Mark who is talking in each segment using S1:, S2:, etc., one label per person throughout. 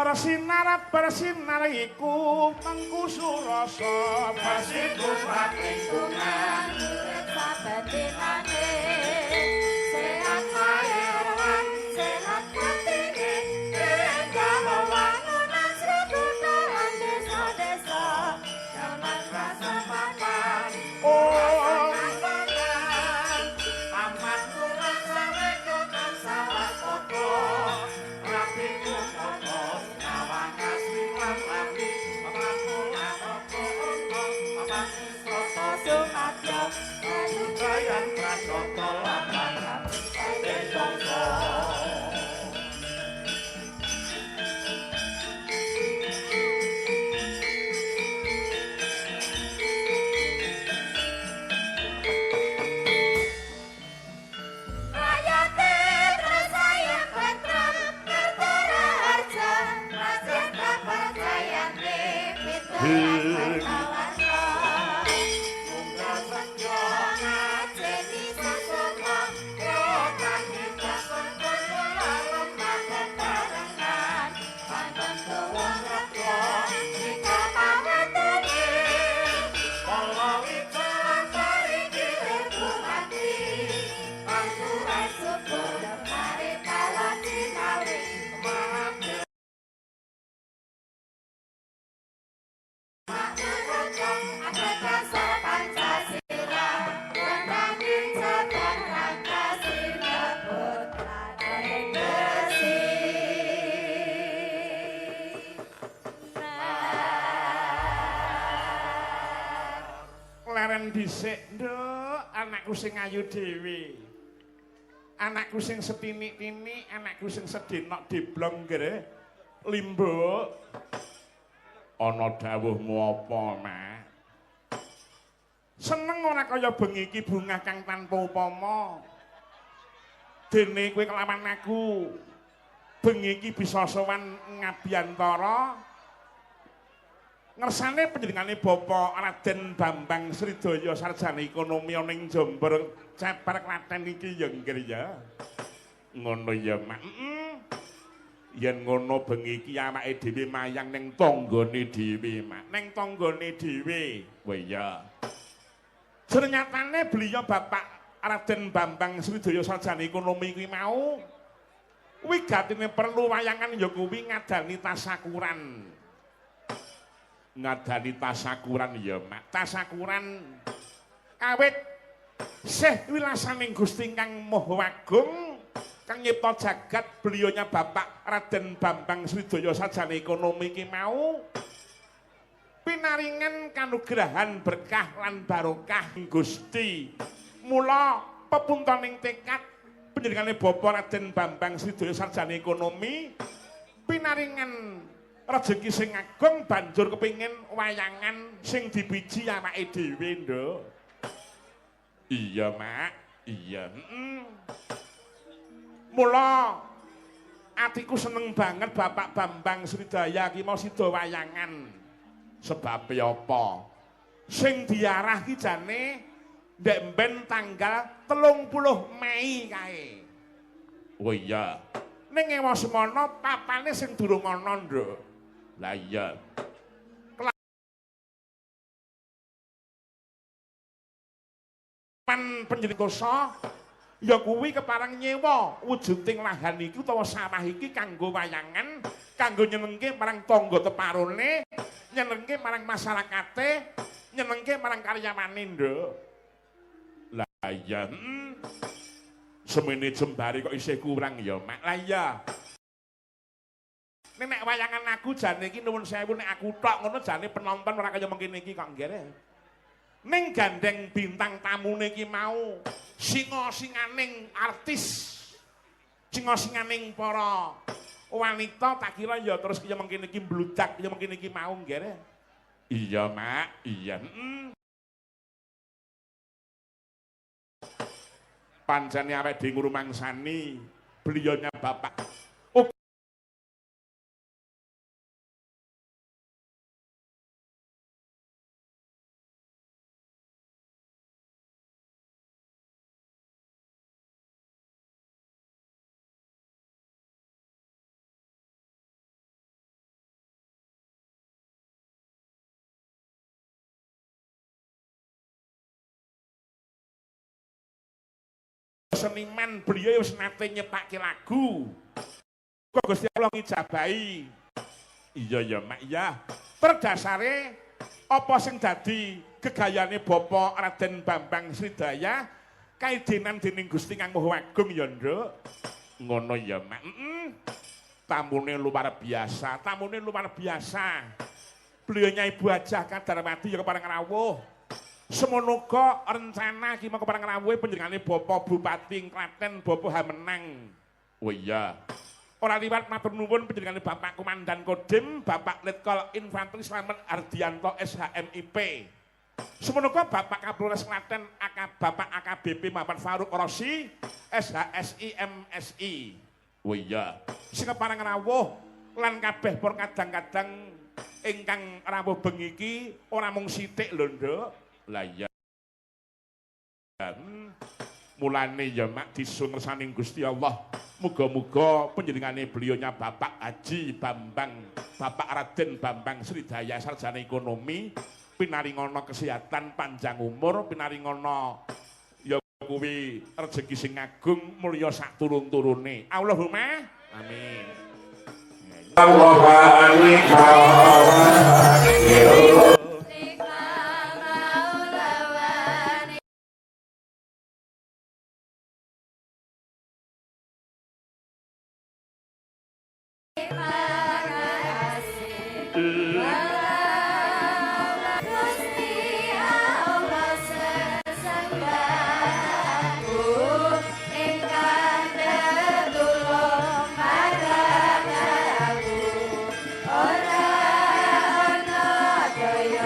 S1: bersinar iku mengku surasa
S2: Pasiku patingkungan urip saben dinane sehat lahiran sehat batine endah wangunan srebutan desa-desa jaman rasa papan amat kurang sawekotan sawah koko rapi koko nyawang kasih rapi papanku atoko papanku soto sumatyo kaludayan prasoto lapan ade bangsa
S1: leren dhisik nduk anakku sing ayu dhewe anakku sing setinik-tinik anakku sing sedenok diblong gere limbo ana dawuhmu apa mak seneng ora kaya bengi iki bungah kang tanpa upama dene kowe kelawan aku bengi iki bisa sowan ngabiyantara ngersane panjenengane Bapak Raden Bambang Sridaya sarjana ekonomi ning Jember Ceper Klaten iki ya nggih ya. Ngono ya, Mak. Yen ngono bengi iki awake dhewe mayang ning tanggane dhewe, Mak. Ning tanggane dhewe. Wah iya. Ternyatane beliau Bapak Raden Bambang Sridaya sarjana ekonomi kuwi mau wigatine perlu wayangan ya kuwi ngadani tasakuran. Ngadani tasakuran ya mak tasakuran awit Syekh wilasaning Gusti Kang Maha Agung kang nyipta jagat beliaunya Bapak Raden Bambang Sridaya sarjana ekonomi ki mau pinaringan kanugrahan berkah lan barokah Gusti mula pepuntoning tekad panjenengane Bapak Raden Bambang Sridaya sarjana ekonomi pinaringan rezeki sing agung banjur kepingin wayangan sing dibiji awake dhewe nduk. Iya, Mak. Iya, Mula atiku seneng banget Bapak Bambang Sridaya ki mau sida wayangan. Sebab apa? Sing diarah ki jane ndek ben tanggal 30 Mei kae. Oh iya. Ning ewa semana papane sing durung ana nduk. Lah iya. Kelaman panjenengan ya kuwi keparang nyewa wujuding lahan iki utawa sawah iki kanggo wayangan, kanggo nyenengke marang tangga teparone, nyenengke marang masyarakate, nyenengke marang karyawane nduk. Lah iya. Semene jembare kok isih kurang ya, Mak. Lah iya. Nek wayangan aku jane iki nuwun sewu nek aku tok ngono jane penonton ora kaya mengkene iki kok nggih. Ning gandeng bintang tamune iki mau singa-singaning artis, singa-singaning para wanita tak kira ya terus kaya mengkene iki mbludak kaya mengkene iki mau nggih. Iya, Mak. Iya. Pancene awake dhewe ngrumangsani beliaunya Bapak seniman, beliau wis nate nyepake lagu. Kok Gusti Allah ngijabahi. Iya ya Mak ya. Terdasare apa sing dadi gegayane Bapak Raden Bambang Sridaya kaidenan dening Gusti Kang Maha Agung ya, Nduk. Ngono ya Mak. Tamune luar biasa, tamune luar biasa. Beliaunya Ibu Hajah Kadarmati ya kepareng rawuh. Semono uga rencana ki mengko kepareng rawuhe panjenengane Bapak Bupati Klaten Bapak Hamenang. Oh iya. Ora liwat matur nuwun panjenengane Bapak Komandan Kodim, Bapak Letkol Infanteri Slamet Ardianto SHMIP. Semono uga Bapak Kapolres Klaten Bapak AKBP Muhammad Faruk Rosi SHSI MSI. Oh iya. Sing kepareng rawuh lan kabeh pun kadang-kadang ingkang rawuh bengi iki ora mung sithik lho, Nduk. Lah iya. Mulane ya Mak disun ngersaning Gusti Allah. Muga-muga panjenengane beliaunya Bapak Haji Bambang, Bapak Raden Bambang Sridaya sarjana ekonomi, pinaringana kesehatan panjang umur, pinaringana ya kuwi rezeki sing agung mulya sak turun-turune. Allahumma amin.
S2: Allahumma amin.
S3: Ora ana daya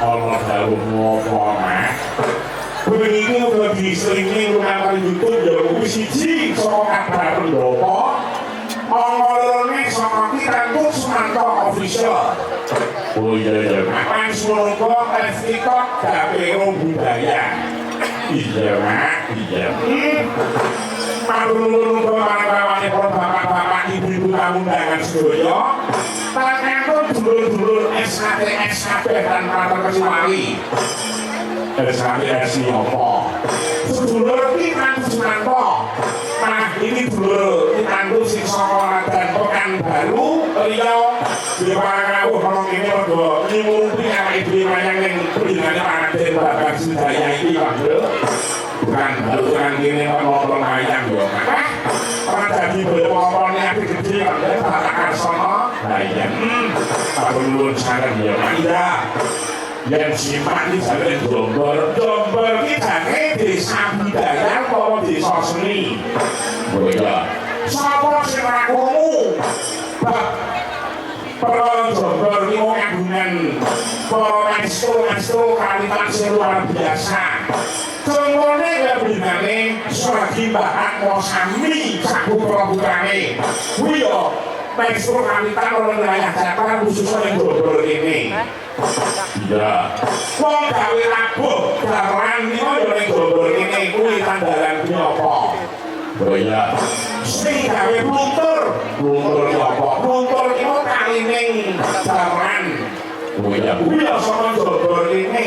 S1: Ana dawuh ngopo, Mak? Bengi uga diselingi lumantar YouTube ya kuwi siji saka kabar Pendopo. Ana lorone saka Kitantuk Sumanto Official. Oh iya, Mak semoga TikTok Gapero Budaya. Iya, Mak, iya. Marulun para bapak-bapak ibu-ibu tamu undangan sedaya. Takantun dulur-dulur SKP dan para kecuali. SKP apa? Sedulur Kitantuk Sumanto. Nah, ini dulur Kitantuk sing saka dan Pekanbaru Riau. Di para kawuh ana kene padha nyumumpi awake dhewe mayang ning pendinane Raden Babar Sindaya iki, Pak. Bukan baluran gini kok ngobrol mayang ya, Mak. Orang jadi berpopolnya api gede kan ya, Pak Karsono. Nah iya, Pak Belun sekarang ya, Mak. Iya. Yang simpan di jalan Jombor. Jombor kita ini desa budaya atau desa seni. Oh iya. Siapa sih rakumu? Pak Perang Jombor ini mau kagungan para maestro kualitas yang luar biasa. Contohnya ya binane Suragi Mbak Mosami Saku Prabutrane. Wih maestro kualitas orang wilayah Jakarta khususnya yang Jombor ini. Iya. Wong gawe labuh gamelan iki yo ning Jombor ini kuwi tandalan apa? Oh iya. Sing gawe pluntur apa? Pluntur iku kalining gamelan. Oh iya. Kuwi saka Jombor ini.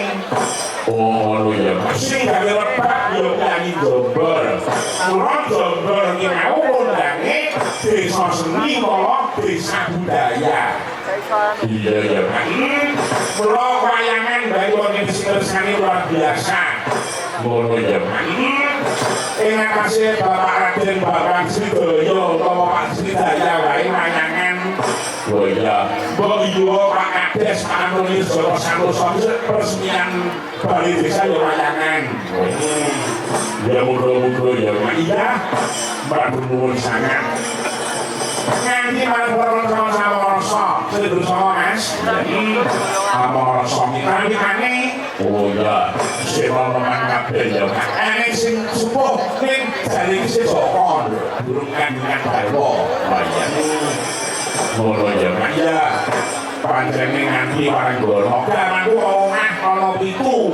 S1: Oh iya. Sing gawe lebak yo nyanyi Jombor. Ora Jombor iki mau undange desa seni malah desa budaya. Iya ya Pak. Pulau wayangan bayu organisasi luar biasa. Ngono ya Pak. Terima kasih Bapak Raden Bapak Sridoyo utawa Pak Sridaya wae wayangan. Oh iya. Mbok yo Pak Kades Pak Antoni Joko Santoso peresmian Balai Desa ya wayangan. Ya muga-muga ya Pak. Iya. Mbak nuwun sangat. Nanti malam sama-sama rasa saya bersama Mas sama rasa nanti aneh oh ya siapa menangkap ya aneh sing subuh ini dari si sokon burung kandungan baru ngono ya ya panjangnya nganti barang gono jangan lu omah kalau itu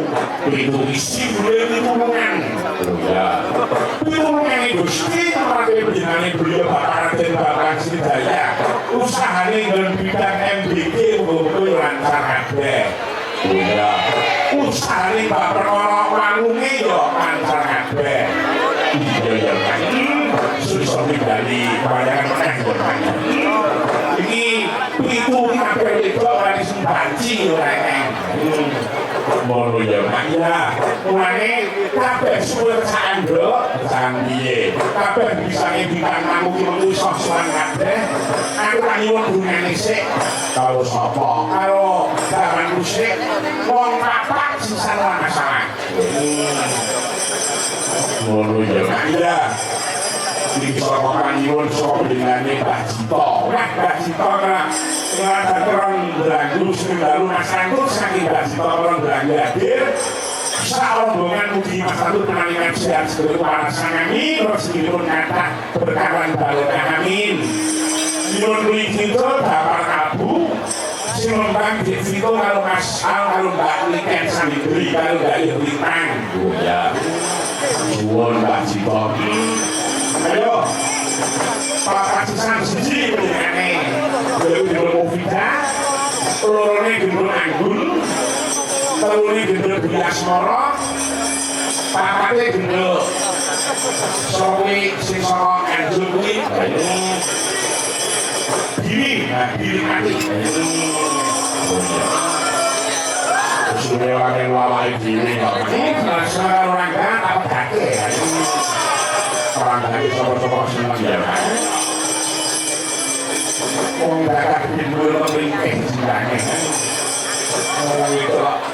S1: isi boleh ditulungan ya ditulungan itu sih pakai penjenangan beliau Bapak Raden Bapak Sridaya usahanya dengan bidang MBK untuk lancar kabeh ya usahanya Bapak orang walunge ya lancar kabeh iya ya kan susah dari kebanyakan menang ini itu kabeh itu orang sembanci orang mono ya Mak ya mulane kabeh suwe kesakan nduk piye kabeh bisa ngendikan aku ki menungso sowan kabeh aku tak nyuwun gunane sik karo sapa karo dalan musik wong papat sisa masalah mono ya Mak ya iki saka nyuwun sapa dingane Mbah Cito wah Mbah Cito kan ada orang beranggu lalu Mas Anggur saking Mbah Cito orang beranggu hadir rombongan mugi Mas Anggur penalikan sehat sebagai warasan kami terus dipun kata berkawan balokah amin nyuwun kuwi cinta dapar kabu sing lembang di situ kalau Mas Al kalau Mbak Niken Sandibri kalau Mbak Lintang oh ya nyuwun Mbah Cito ayo Pak Kasisan siji penyanyi dari Gendul Mufida lorone Gendul Anggun telune Gendul Biasmoro papate Gendul Sowi sing saka Anggun kuwi Giri mati sudah wae wae Giri kok karo rangga apa dake orang lagi sopo-sopo seneng ya wong bakal timbul pemimpin jenenge